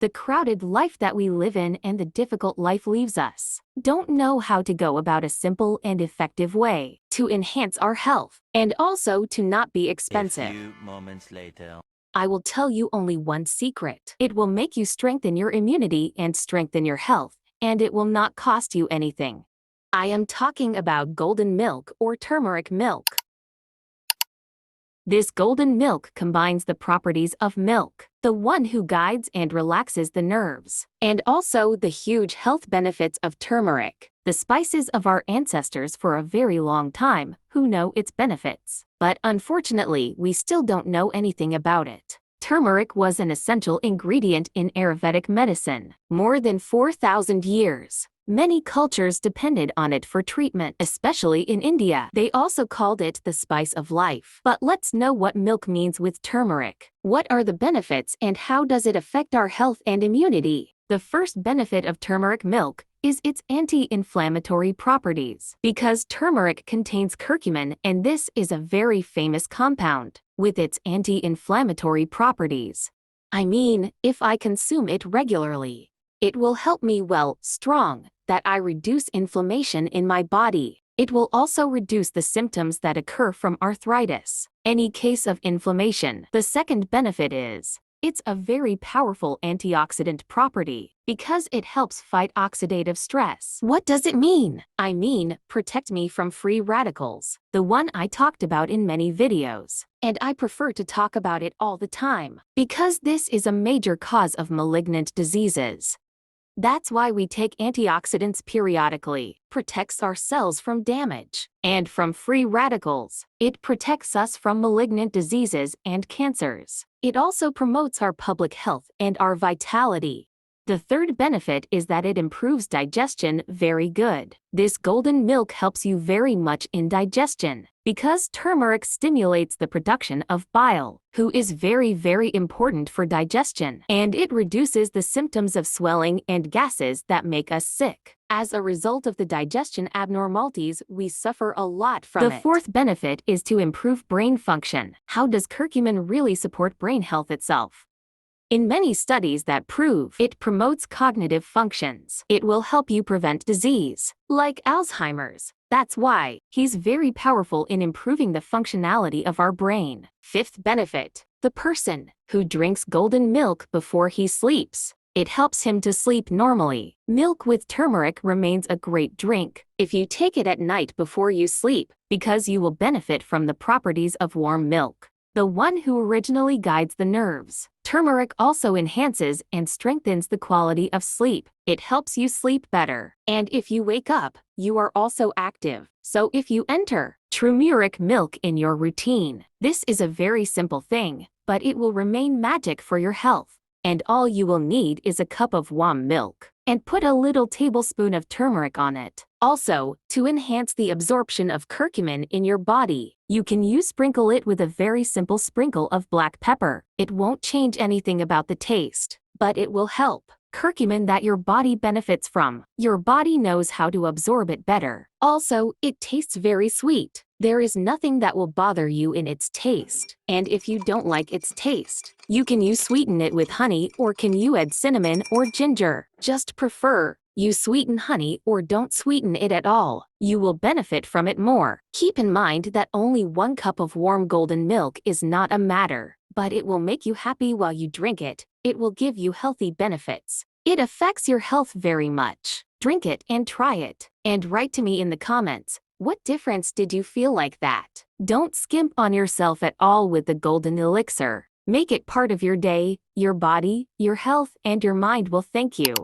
the crowded life that we live in and the difficult life leaves us, don't know how to go about a simple and effective way to enhance our health and also to not be expensive. A few moments later. I will tell you only one secret. It will make you strengthen your immunity and strengthen your health, and it will not cost you anything. I am talking about golden milk or turmeric milk. This golden milk combines the properties of milk, the one who guides and relaxes the nerves, and also the huge health benefits of turmeric, the spices of our ancestors for a very long time, who know its benefits. But unfortunately, we still don't know anything about it. Turmeric was an essential ingredient in Ayurvedic medicine. More than 4,000 years. Many cultures depended on it for treatment, especially in India. They also called it the spice of life. But let's know what milk means with turmeric. What are the benefits and how does it affect our health and immunity? The first benefit of turmeric milk is its anti-inflammatory properties. Because turmeric contains curcumin, and this is a very famous compound with its anti-inflammatory properties. I mean, if I consume it regularly, it will help me strong, that I reduce inflammation in my body. It will also reduce the symptoms that occur from arthritis, any case of inflammation. The second benefit is, it's a very powerful antioxidant property because it helps fight oxidative stress. What does it mean? I mean, protect me from free radicals, the one I talked about in many videos. And I prefer to talk about it all the time because this is a major cause of malignant diseases. That's why we take antioxidants periodically. Protects our cells from damage and from free radicals. It protects us from malignant diseases and cancers. It also promotes our public health and our vitality. The third benefit is that it improves digestion very good. This golden milk helps you very much in digestion because turmeric stimulates the production of bile, which is very important for digestion, and it reduces the symptoms of swelling and gases that make us sick. As a result of the digestion abnormalities, we suffer a lot from it. The fourth benefit is to improve brain function. How does curcumin really support brain health itself? In many studies that prove it promotes cognitive functions. It will help you prevent disease, like Alzheimer's. That's why he's very powerful in improving the functionality of our brain. Fifth benefit, the person who drinks golden milk before he sleeps. It helps him to sleep normally. Milk with turmeric remains a great drink if you take it at night before you sleep, because you will benefit from the properties of warm milk, the one who originally guides the nerves. Turmeric also enhances and strengthens the quality of sleep. It helps you sleep better. And if you wake up, you are also active. So if you enter turmeric milk in your routine, this is a very simple thing, but it will remain magic for your health. And all you will need is a cup of warm milk, and put a little tablespoon of turmeric on it. Also, to enhance the absorption of curcumin in your body, you can sprinkle it with a very simple sprinkle of black pepper. It won't change anything about the taste, but it will help. Curcumin that your body benefits from. Your body knows how to absorb it better. Also, it tastes very sweet. There is nothing that will bother you in its taste. And if you don't like its taste, you can sweeten it with honey, or can you add cinnamon or ginger. Just prefer you sweeten honey or don't sweeten it at all. You will benefit from it more. Keep in mind that only 1 cup of warm golden milk is not a matter, but it will make you happy while you drink it. It will give you healthy benefits. It affects your health very much. Drink it and try it. And write to me in the comments, what difference did you feel like that? Don't skimp on yourself at all with the golden elixir. Make it part of your day, your body, your health, and your mind will thank you.